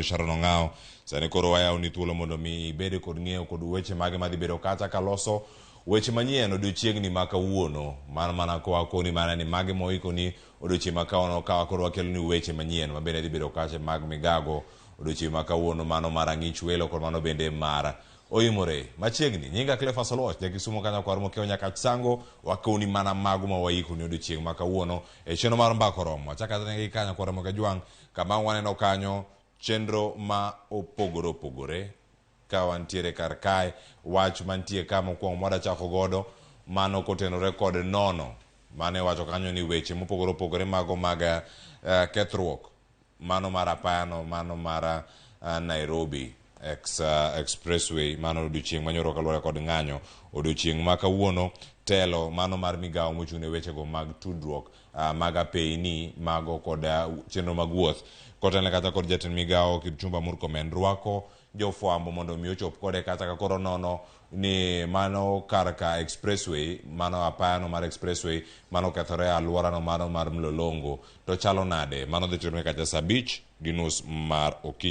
Sharon Ongao sani koro waya ni thuolo mondo mi bede kod ng'eyo kod weche mage madhi bedo kata kaloso weche manyien odiochiengni ma kawuono mana koa koni mana ni mage moiko ni odiochieng' ma kawuono kawa koro wakelo ni weche manyien mabende dhi bedo kache mag migago odiochieng' ma kawuono mano mar ang'ich welo kod mano bende mar oimore machiegni nyinga Cleophas Oloch jakisumo kanya kwar mokeo nyaka sango wakoni mana mago ma waiko ni odiochieng' ma kawuono e chenro mar mbako romo achaka gi kanya kwar moke jwang' kama waneno kanyo chenro ma opogore ka wantiere kar kae wach mantie ka mokwongo mwada chako godo mano kotenore kod nono mane wacho kanyo ni weche mopogore mago mag kethruok mano mar apayano mano mar Nairobi expressway mano odiochieng' manyoro kaluwore kod ng'anyo odiochieng' ma kawuono telo mano mar migawo mochung' ne wechego mag tudruok mag apeyni mago kod chenro mag wuoth kotenore kata kod jatend migawo Kipchumba Murkomen rwako jofwambo mondo mi ochop kode kata ka koro nono ni mano karka expressway mano apayano mar expressway mano kethore alworano mano mar Mlolongo to chalo nade mano dhi timore kacha saa 5:30 mar okinyi.